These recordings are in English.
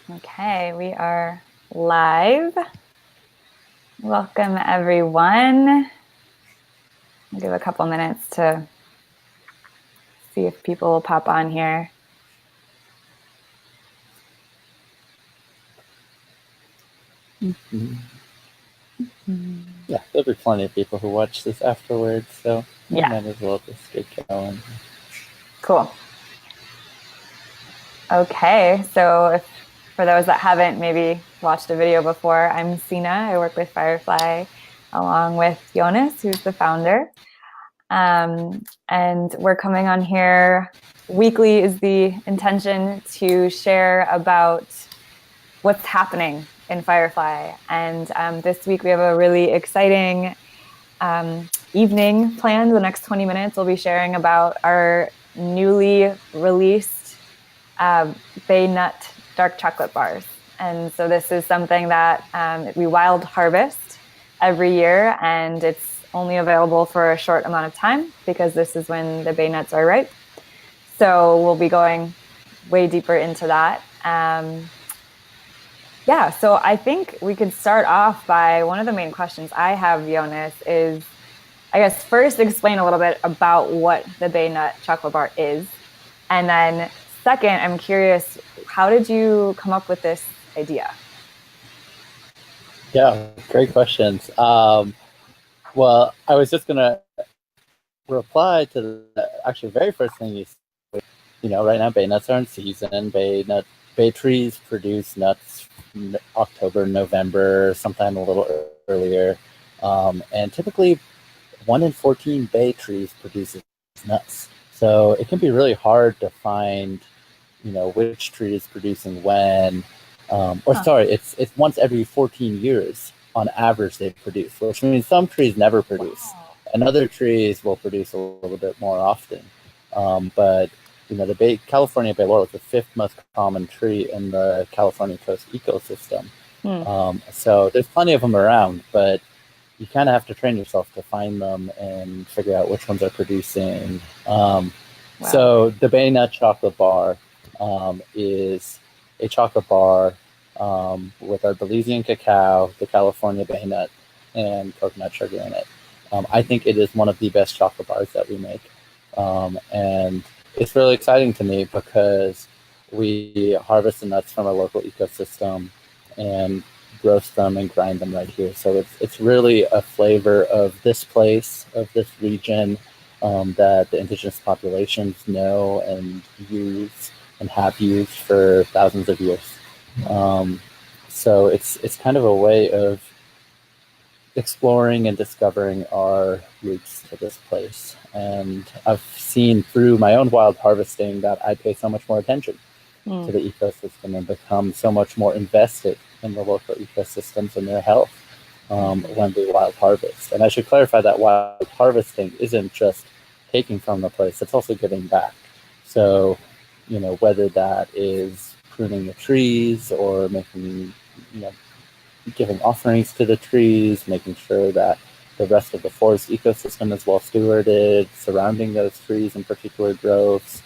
Okay, we are live. Welcome, everyone. I'll give a couple minutes to see if people will pop on here. Yeah, there'll be plenty of people who watch this afterwards, so we might as well just get going. Cool. Okay, so for those that haven't maybe watched a video before, I'm Sina. I work with Firefly along with Jonas, who's the founder. And we're coming on here weekly is the intention to share about what's happening in Firefly. And this week we have a really exciting evening planned. The next 20 minutes we'll be sharing about our newly released bay nut dark chocolate bars. And so this is something that we wild harvest every year, and it's only available for a short amount of time because this is when the bay nuts are ripe. So we'll be going way deeper into that. Yeah, so I think we could start off by one of the main questions I have, Jonas, is I guess first explain a little bit about what the bay nut chocolate bar is. And then second, I'm curious, how did you come up with this idea? Yeah, great questions. Well, I was just going to reply to the actually very first thing you said. Right now bay nuts are in season. Bay trees produce nuts in October, November, sometime a little earlier. And typically 1 in 14 bay trees produces nuts. So it can be really hard to find, which tree is producing when. It's once every 14 years on average they produce, which means some trees never produce, and other trees will produce a little bit more often. But the California bay laurel is the 5th most common tree in the California coast ecosystem. So there's plenty of them around, but you kind of have to train yourself to find them and figure out which ones are producing. So the bay nut chocolate bar is a chocolate bar with our Belizean cacao, the California bay nut, and coconut sugar in it. I think it is one of the best chocolate bars that we make. And it's really exciting to me because we harvest the nuts from our local ecosystem and roast them and grind them right here. So it's really a flavor of this place, of this region, that the indigenous populations know and use and have used for thousands of years. So it's kind of a way of exploring and discovering our roots to this place. And I've seen through my own wild harvesting that I pay so much more attention to the ecosystem and become so much more invested in the local ecosystems and their health when we wild harvest. And I should clarify that wild harvesting isn't just taking from the place, it's also giving back. So, whether that is pruning the trees or making, giving offerings to the trees, making sure that the rest of the forest ecosystem is well stewarded, surrounding those trees in particular groves.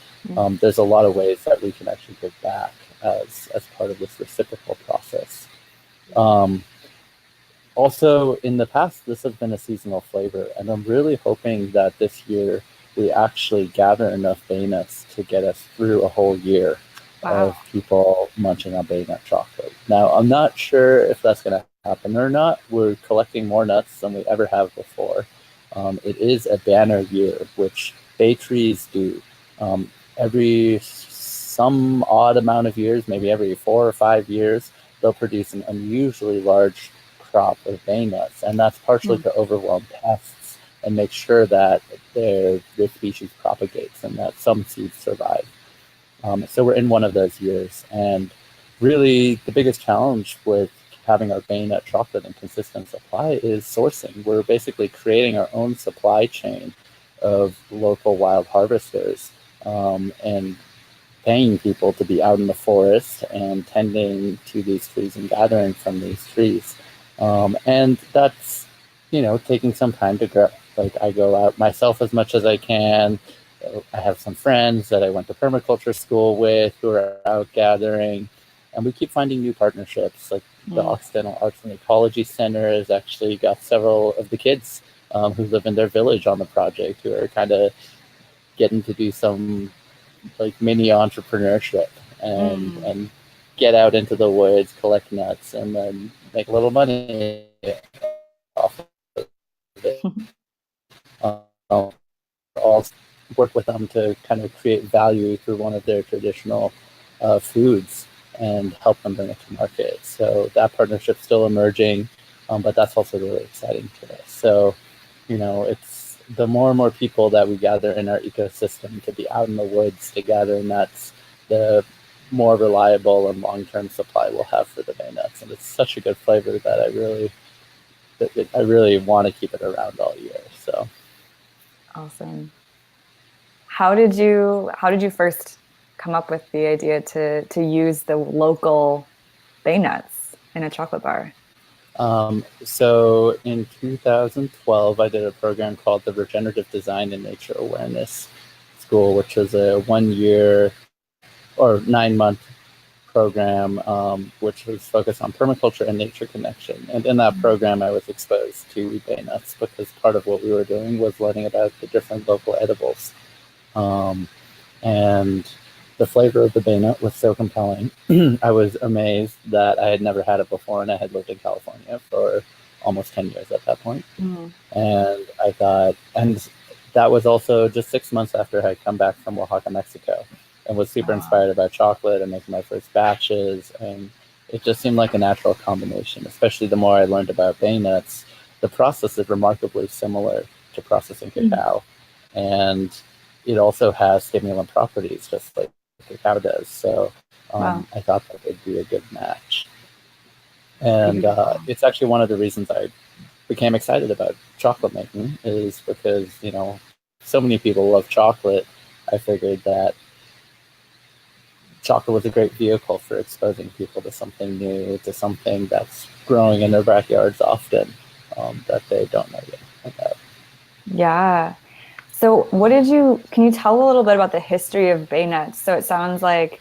There's a lot of ways that we can actually give back as part of this reciprocal process. Also, in the past, this has been a seasonal flavor, and I'm really hoping that this year we actually gather enough bay nuts to get us through a whole year of people munching on bay nut chocolate. Now, I'm not sure if that's going to happen or not. We're collecting more nuts than we ever have before. It is a banner year, which bay trees do. Every some odd amount of years, maybe every 4 or 5 years, they'll produce an unusually large crop of bay nuts, and that's partially to overwhelm pests and make sure that their species propagates and that some seeds survive. So we're in one of those years, and really the biggest challenge with having our bay nut chocolate in consistent supply is sourcing. We're basically creating our own supply chain of local wild harvesters and paying people to be out in the forest and tending to these trees and gathering from these trees. And that's, taking some time to grow. Like, I go out myself as much as I can. I have some friends that I went to permaculture school with who are out gathering. And we keep finding new partnerships. Like the Occidental Arts and Ecology Center has actually got several of the kids who live in their village on the project, who are kind of getting to do some like mini entrepreneurship and get out into the woods, collect nuts, and then make a little money off of it. Also work with them to kind of create value through one of their traditional foods and help them bring it to market. So that partnership's still emerging, but that's also really exciting to us. So, it's the more and more people that we gather in our ecosystem to be out in the woods to gather nuts, the more reliable and long-term supply we'll have for the bay nuts. And it's such a good flavor that I really want to keep it around all year. So Awesome. How did you first come up with the idea to use the local bay nuts in a chocolate bar? So in 2012, I did a program called the Regenerative Design and Nature Awareness School, which was a 1-year or 9-month program, which was focused on permaculture and nature connection. And in that program, I was exposed to bay nuts because part of what we were doing was learning about the different local edibles. And the flavor of the bay nut was so compelling. I was amazed that I had never had it before, and I had lived in California for almost 10 years at that point. And I thought, and that was also just 6 months after I had come back from Oaxaca, Mexico, and was super inspired about chocolate and making my first batches. And it just seemed like a natural combination, especially the more I learned about bay nuts. The process is remarkably similar to processing cacao. And it also has stimulant properties, just like cacao does. So I thought that would be a good match. And it's actually one of the reasons I became excited about chocolate making, is because, so many people love chocolate. I figured that chocolate was a great vehicle for exposing people to something new, to something that's growing in their backyards often, that they don't know yet about. Yeah. So can you tell a little bit about the history of bay nuts? So it sounds like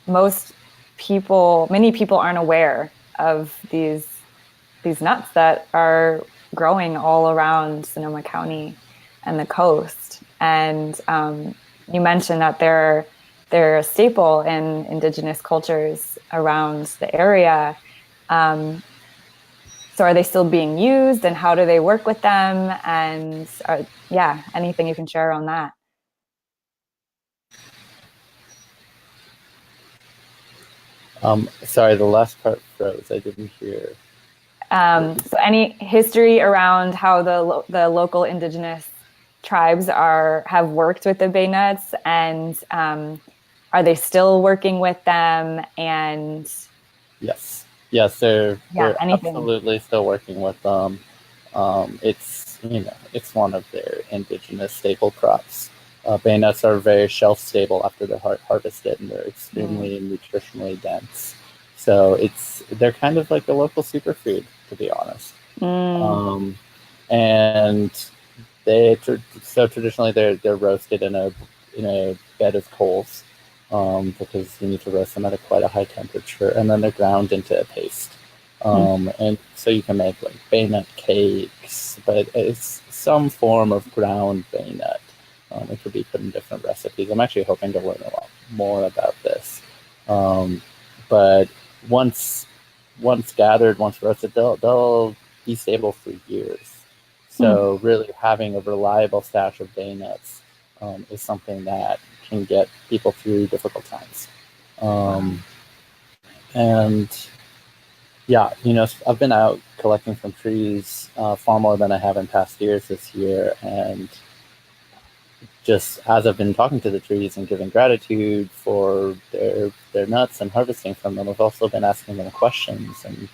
many people aren't aware of these nuts that are growing all around Sonoma County and the coast. And you mentioned that they're a staple in indigenous cultures around the area. So are they still being used, and how do they work with them? And anything you can share on that. Sorry, the last part froze. I didn't hear. So any history around how the local indigenous tribes have worked with the bay nuts, and are they still working with them? And yes, they're anything. absolutely still working with them. It's one of their indigenous staple crops. Bay nuts are very shelf stable after they're harvested, and they're extremely nutritionally dense. So they're kind of like a local superfood, to be honest. And traditionally they're roasted in a bed of coals, because you need to roast them at quite a high temperature, and then they're ground into a paste. And so you can make like bay nut cakes, but it's some form of ground bay nut. It could be put in different recipes. I'm actually hoping to learn a lot more about this. But once gathered, once roasted, they'll be stable for years. So really having a reliable stash of bay nuts is something that can get people through difficult times. And I've been out collecting from trees far more than I have in past years this year. And just as I've been talking to the trees and giving gratitude for their nuts and harvesting from them, I've also been asking them questions. And,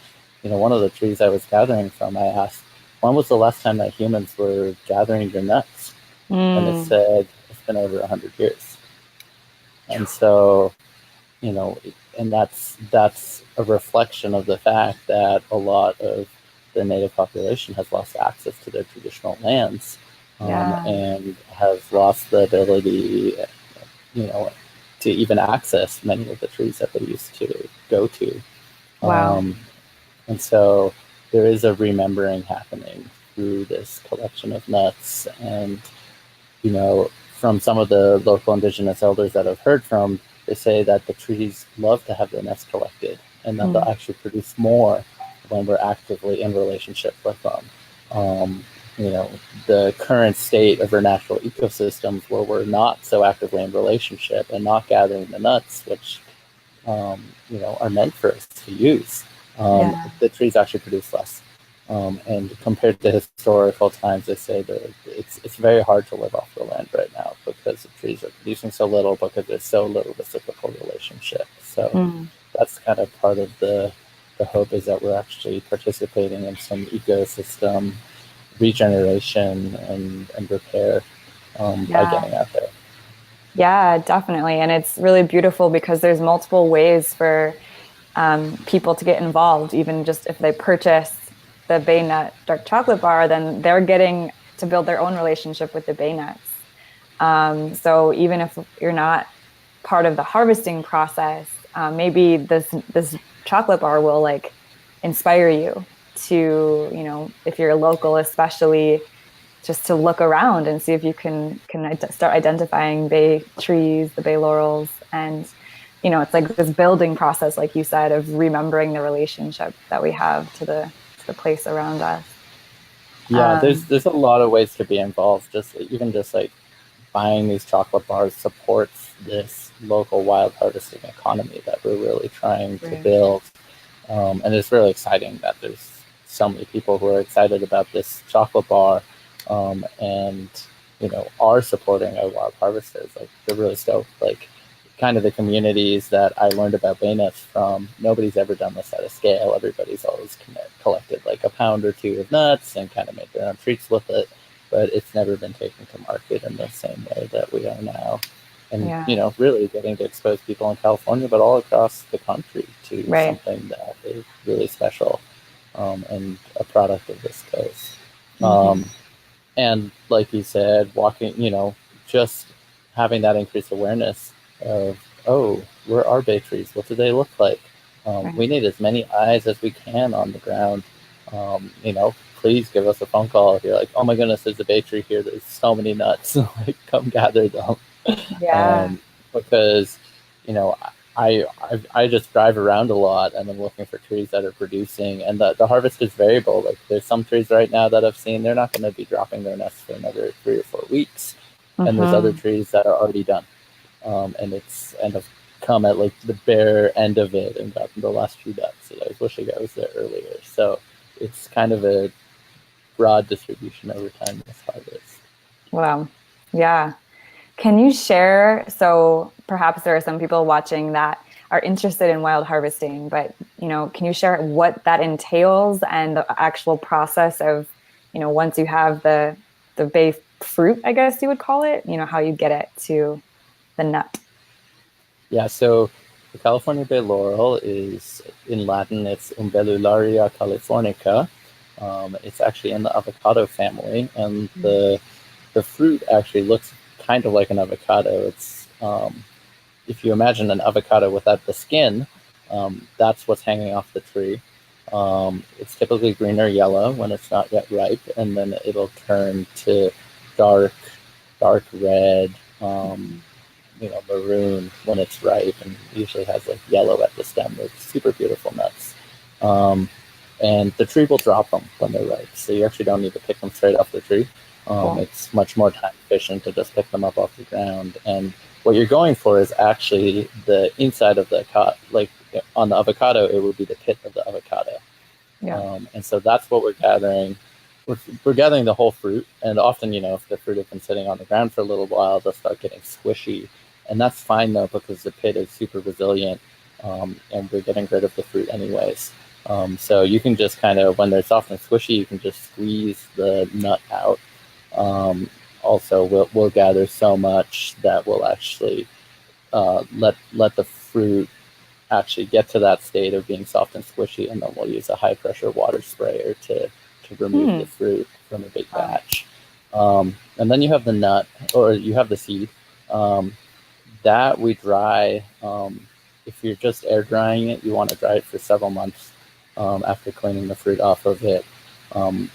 one of the trees I was gathering from, I asked, when was the last time that humans were gathering your nuts? And it said, it's been over 100 years. And so, and that's a reflection of the fact that a lot of the native population has lost access to their traditional lands, and has lost the ability, to even access many of the trees that they used to go to. Wow. And so there is a remembering happening through this collection of nuts. And, from some of the local indigenous elders that I've heard from, they say that the trees love to have the nuts collected and that they'll actually produce more when we're actively in relationship with them. The current state of our natural ecosystems where we're not so actively in relationship and not gathering the nuts, which are meant for us to use. The trees actually produce less. And compared to historical times, they say that it's very hard to live off the land right now because the trees are producing so little because there's so little reciprocal relationship. So that's kind of part of the hope, is that we're actually participating in some ecosystem regeneration and repair by getting out there. Yeah, definitely. And it's really beautiful because there's multiple ways for people to get involved. Even just if they purchase the bay nut dark chocolate bar, then they're getting to build their own relationship with the bay nuts. So even if you're not part of the harvesting process, maybe this chocolate bar will like inspire you to, if you're local, especially, just to look around and see if you can start identifying bay trees, the bay laurels, and it's like this building process, like you said, of remembering the relationship that we have to the place around us. Yeah, there's a lot of ways to be involved. Just like buying these chocolate bars supports this local wild harvesting economy that we're really trying to build. And it's really exciting that there's so many people who are excited about this chocolate bar, and are supporting our wild harvesters. Like, they're really stoked. Like, kind of the communities that I learned about bay nuts from, nobody's ever done this at a scale. Everybody's always collected like a pound or two of nuts and kind of made their own treats with it, but it's never been taken to market in the same way that we are now. And really getting to expose people in California, but all across the country, to something that is really special, and a product of this coast. And like you said, walking, just having that increased awareness of, oh, where are bay trees? What do they look like? We need as many eyes as we can on the ground. Please give us a phone call if you're like, oh my goodness, there's a bay tree here. There's so many nuts. Like, come gather them. Because, I just drive around a lot and I'm looking for trees that are producing, and the harvest is variable. Like, there's some trees right now that I've seen, they're not going to be dropping their nuts for another 3 or 4 weeks. And there's other trees that are already done. And I've come at like the bare end of it and gotten the last few nuts. And I was wishing I was there earlier. So it's kind of a broad distribution over time, this harvest. Wow. Yeah. Can you share, so perhaps there are some people watching that are interested in wild harvesting, but, can you share what that entails and the actual process of, once you have the bay fruit, I guess you would call it, how you get it to the nut? Yeah, so the California bay laurel is, in Latin, it's Umbellularia californica. It's actually in the avocado family, and the fruit actually looks kind of like an avocado. It's if you imagine an avocado without the skin, that's what's hanging off the tree. It's typically green or yellow when it's not yet ripe, and then it'll turn to dark red, maroon when it's ripe, and usually has like yellow at the stem. They're super beautiful nuts. And the tree will drop them when they're ripe, so you actually don't need to pick them straight off the tree. It's much more time efficient to just pick them up off the ground. And what you're going for is actually the inside of the like on the avocado, it would be the pit of the avocado. And so that's what we're gathering. We're gathering the whole fruit, and often, if the fruit has been sitting on the ground for a little while, they'll start getting squishy, and that's fine though, because the pit is super resilient, and we're getting rid of the fruit anyways. So you can just kind of, when they're soft and squishy, you can just squeeze the nut out. Also, we'll gather so much that we'll actually let the fruit actually get to that state of being soft and squishy, and then we'll use a high pressure water sprayer to remove the fruit from a big batch. And then you have the nut, or you have the seed. that we dry. If you're just air drying it, you want to dry it for several months after cleaning the fruit off of it.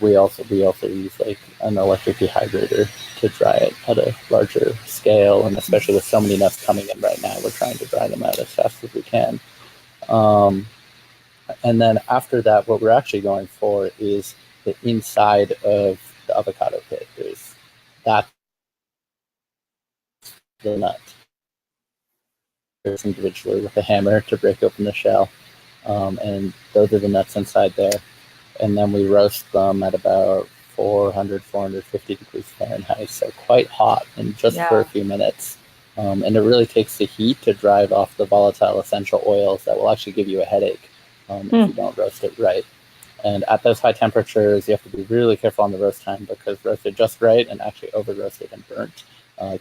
We also use like an electric dehydrator to dry it at a larger scale, and especially with so many nuts coming in right now, we're trying to dry them out as fast as we can. Um, and then after that, what we're actually going for is the inside of the avocado pit. That's the nut. There's individually with a hammer to break open the shell, and those are the nuts inside there. And then we roast them at about 400, 450 degrees Fahrenheit, so quite hot, and just for a Yeah. few minutes. And it really takes the heat to drive off the volatile essential oils that will actually give you a headache if you don't roast it right. And at those high temperatures, you have to be really careful on the roast time, because roasted just right and actually over roasted and burnt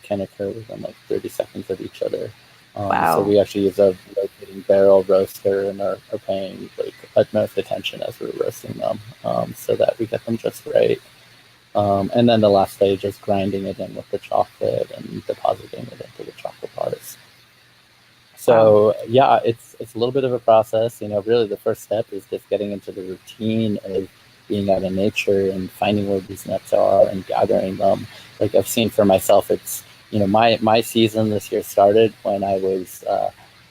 can occur within like 30 seconds of each other. So Wow. we actually use a rotating barrel roaster and are paying like utmost attention as we're roasting them, so that we get them just right. And then the last stage is grinding it in with the chocolate and depositing it into the chocolate bars. Wow. So yeah, it's a little bit of a process. Really the first step is just getting into the routine of being out in nature and finding where these nuts are and gathering them. Like I've seen for myself, it's my season this year started when I was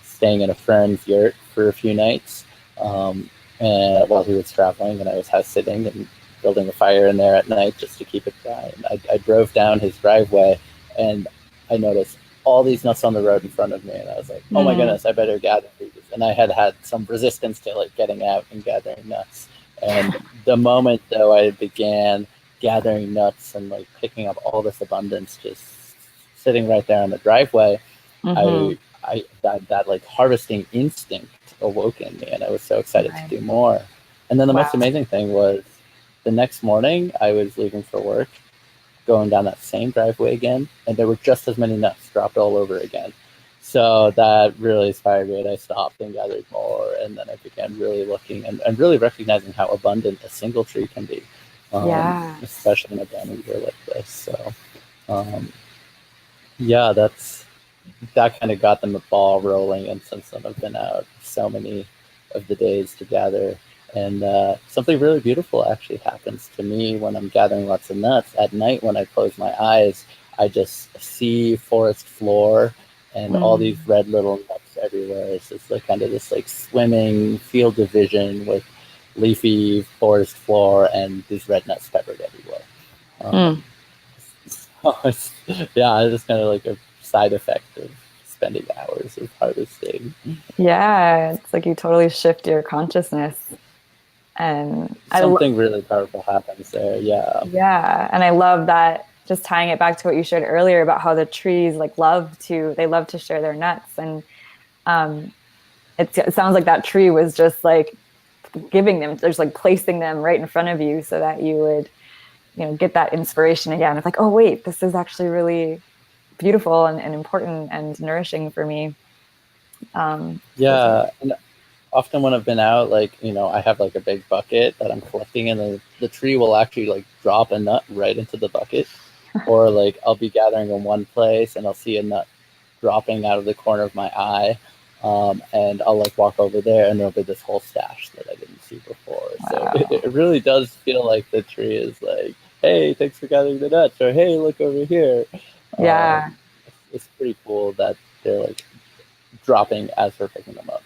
staying in a friend's yurt for a few nights, and while he was traveling, and I was house sitting and building a fire in there at night just to keep it dry. And I drove down his driveway, and I noticed all these nuts on the road in front of me, and I was like, "Oh my Mm. goodness, I better gather these." And I had some resistance to like getting out and gathering nuts. And the moment though I began gathering nuts and like picking up all this abundance just sitting right there on the driveway, Mm-hmm. that like harvesting instinct awoke in me, and I was so excited to Right. do more. And then the most Wow. amazing thing was the next morning I was leaving for work, going down that same driveway again, and there were just as many nuts dropped all over again. So that really inspired me, and I stopped and gathered more, and then I began really looking and really recognizing how abundant a single tree can be, Yeah. especially in a brand new year like this. So um, yeah, that kind of got them the ball rolling, and since then I've been out so many of the days together. And something really beautiful actually happens to me when I'm gathering lots of nuts. At night, when I close my eyes, I just see forest floor and all these Mm. red little nuts everywhere. It's just like kind of this like swimming field of vision with leafy forest floor and these red nuts peppered everywhere. Mm. Um, yeah, it's just kind of like a side effect of spending hours of harvesting. Yeah. It's like you totally shift your consciousness. And Something really powerful happens there. Yeah. yeah, and I love that, just tying it back to what you shared earlier about how the trees like they love to share their nuts. And um it sounds like that tree was just like giving them, just like placing them right in front of you so that you would, get that inspiration again of like, oh wait, this is actually really beautiful and important and nourishing for me. So Yeah. And often when I've been out, like, I have like a big bucket that I'm collecting, and the tree will actually like drop a nut right into the bucket. Or like I'll be gathering in one place and I'll see a nut dropping out of the corner of my eye. And I'll like walk over there, and there'll be this whole stash that I didn't see before. So wow. it really does feel like the tree is like, "Hey, thanks for gathering the nuts," or "Hey, look over here." Yeah. Um, it's pretty cool that they're like dropping as we're picking them up.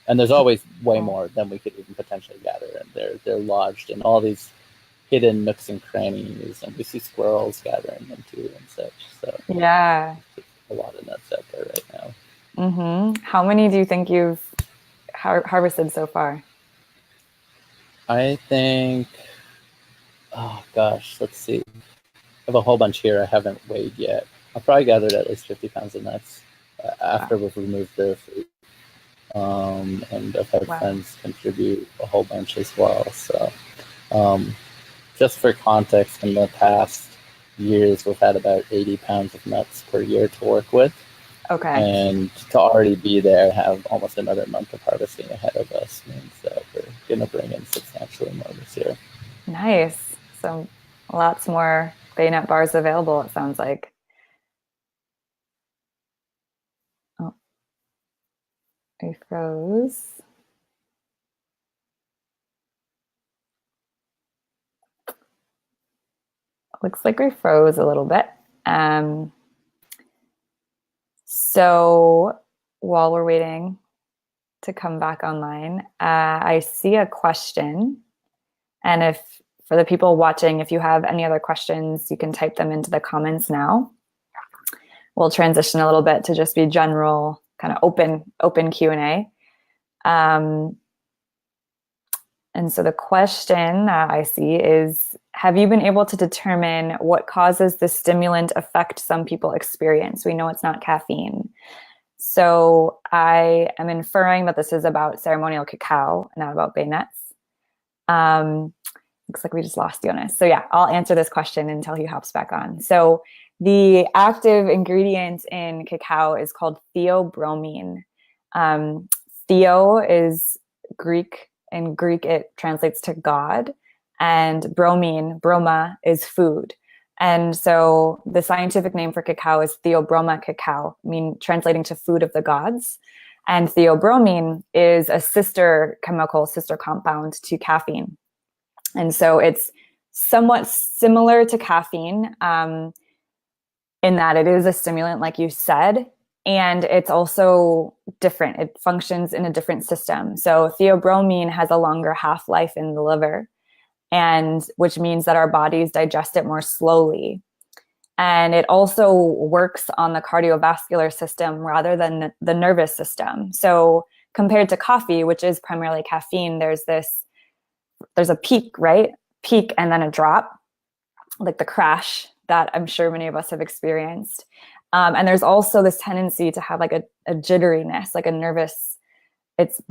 And there's always way Cool. more than we could even potentially gather, and they're lodged in all these hidden nooks and crannies, and we see squirrels gathering them too and such. So Yeah. a lot of nuts out there right now. How many do you think you've harvested so far? I think, oh gosh, let's see. I have a whole bunch here I haven't weighed yet. I've probably gathered at least 50 pounds of nuts Wow. after we've removed the fruit. And I've had Wow. friends contribute a whole bunch as well. So, um, just for context, in the past years, we've had about 80 pounds of nuts per year to work with. Okay. And to already be there, have almost another month of harvesting ahead of us, means that we're going to bring in substantially more this year. Nice. So lots more bayonet bars available, it sounds like. We froze. Looks like we froze a little bit. So while we're waiting to come back online, I see a question. And if for the people watching, if you have any other questions, you can type them into the comments now. We'll transition a little bit to just be general, kind of open Q&A. And so the question I see is, have you been able to determine what causes the stimulant effect some people experience? We know it's not caffeine. So I am inferring that this is about ceremonial cacao, not about bay nuts. Looks like we just lost Jonas. So yeah, I'll answer this question until he hops back on. So the active ingredient in cacao is called theobromine. Theo is Greek. In Greek, it translates to God, and bromine, broma, is food. And so the scientific name for cacao is Theobroma cacao, translating to food of the gods. And theobromine is a sister compound to caffeine. And so it's somewhat similar to caffeine in that it is a stimulant, like you said, and it's also different. It functions in a different system. So theobromine has a longer half-life in the liver, and which means that our bodies digest it more slowly. And it also works on the cardiovascular system rather than the nervous system. So compared to coffee, which is primarily caffeine, there's a peak, right? Peak and then a drop, like the crash that I'm sure many of us have experienced. And there's also this tendency to have like a jitteriness, like the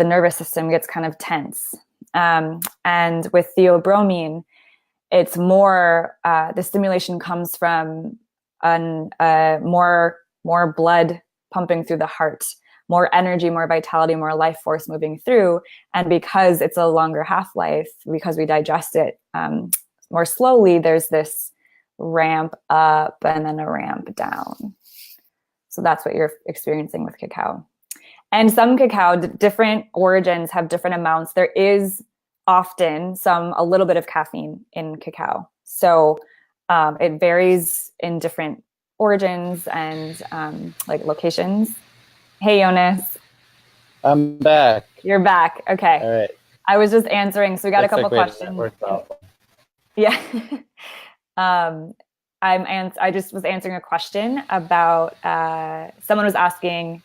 nervous system gets kind of tense. And with theobromine, it's more, the stimulation comes from more blood pumping through the heart, more energy, more vitality, more life force moving through. And because it's a longer half-life, because we digest it more slowly, there's this ramp up and then a ramp down. So that's what you're experiencing with cacao. And some cacao, different origins have different amounts. There is often a little bit of caffeine in cacao. So it varies in different origins and like locations. Hey, Jonas. I'm back. You're back. Okay. All right. I was just answering. So we got a couple questions. Yeah. I just was answering a question about someone was asking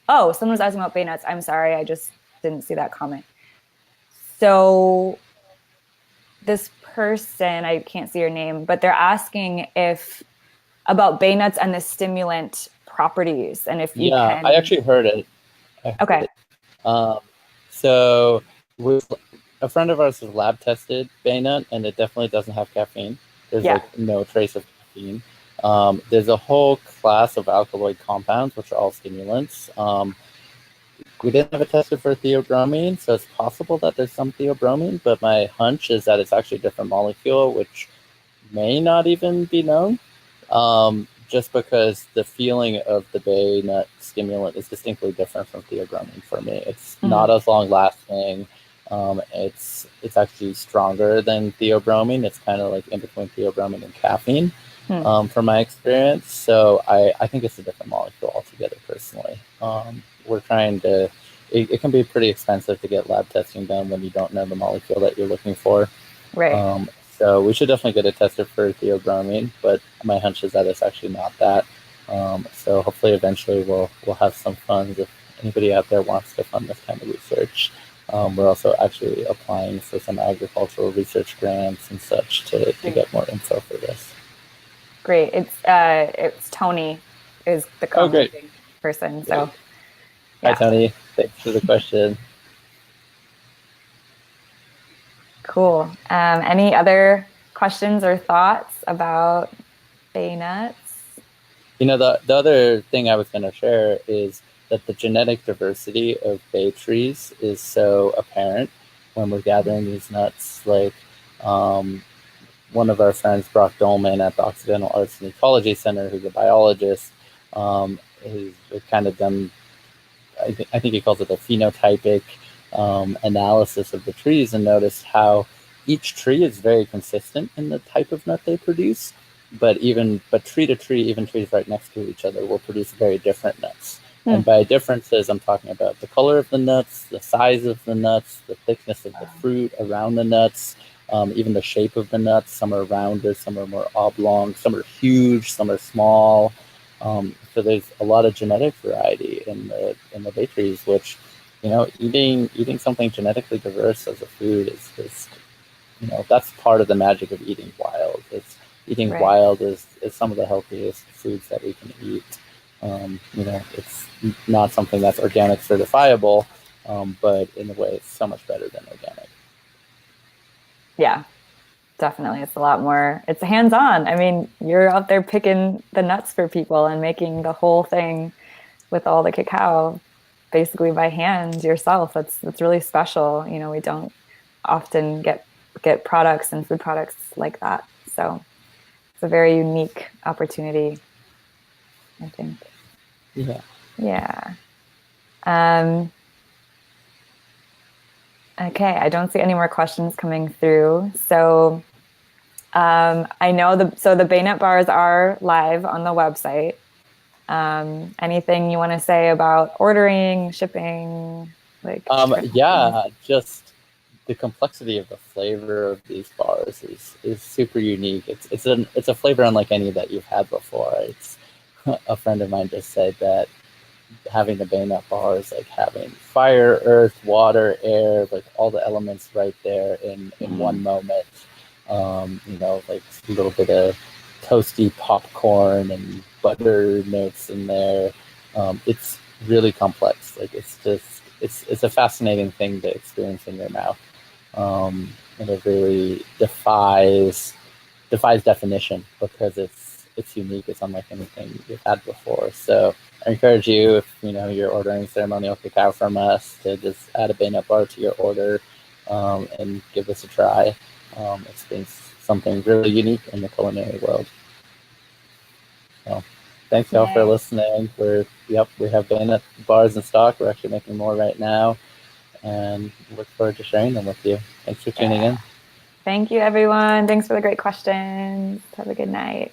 about bay nuts. I'm sorry, I just didn't see that comment. So this person, I can't see your name, but they're asking about bay nuts and the stimulant properties, and if you can. I actually heard it. Okay. So a friend of ours has lab tested bay nut, and it definitely doesn't have caffeine. There's like no trace of caffeine. There's a whole class of alkaloid compounds, which are all stimulants. We didn't have it tested for theobromine, so it's possible that there's some theobromine, but my hunch is that it's actually a different molecule, which may not even be known, just because the feeling of the bay nut stimulant is distinctly different from theobromine for me. It's not as long-lasting. It's actually stronger than theobromine. It's kind of like in between theobromine and caffeine, from my experience. So I think it's a different molecule altogether, personally. We're trying to, it can be pretty expensive to get lab testing done when you don't know the molecule that you're looking for. Right. So we should definitely get it tested for theobromine, but my hunch is that it's actually not that. So hopefully eventually we'll have some funds if anybody out there wants to fund this kind of research. We're also actually applying for some agricultural research grants and such to get more info for this. Great. It's Tony is the commenting person. So Hi, Tony. Thanks for the question. Cool. Any other questions or thoughts about bay nuts? The other thing I was going to share is that the genetic diversity of bay trees is so apparent when we're gathering these nuts. Like one of our friends, Brock Dolman at the Occidental Arts and Ecology Center, who's a biologist, has kind of done I think he calls it a phenotypic analysis of the trees, and noticed how each tree is very consistent in the type of nut they produce, but tree to tree, even trees right next to each other will produce very different nuts. And by differences, I'm talking about the color of the nuts, the size of the nuts, the thickness of the fruit around the nuts, even the shape of the nuts. Some are rounder, some are more oblong, some are huge, some are small. So there's a lot of genetic variety in the bay trees, which, eating something genetically diverse as a food is just, that's part of the magic of eating wild. Eating wild is some of the healthiest foods that we can eat. It's not something that's organic certifiable, but in a way, it's so much better than organic. Yeah, definitely. It's a lot more, it's hands-on. I mean, you're out there picking the nuts for people and making the whole thing with all the cacao basically by hand yourself. That's really special. We don't often get products and food products like that. So it's a very unique opportunity, I think. Yeah. Yeah. Okay, I don't see any more questions coming through. So I know the Baynut bars are live on the website. Anything you want to say about ordering, shipping, just the complexity of the flavor of these bars is super unique. It's a flavor unlike any that you've had before. It's a friend of mine just said that having the Baynut bar is like having fire, earth, water, air, like all the elements right there in one moment. Like a little bit of toasty popcorn and butter notes in there. It's really complex. Like it's a fascinating thing to experience in your mouth. And it really defies definition because it's unique. It's unlike anything you've had before. So I encourage you, if you're ordering ceremonial cacao from us, to just add a Baynut bar to your order and give this a try. It's been something really unique in the culinary world. So thanks y'all for listening. We have Baynut bars in stock. We're actually making more right now, and look forward to sharing them with you. Thanks for tuning in. Thank you, everyone. Thanks for the great questions. Have a good night.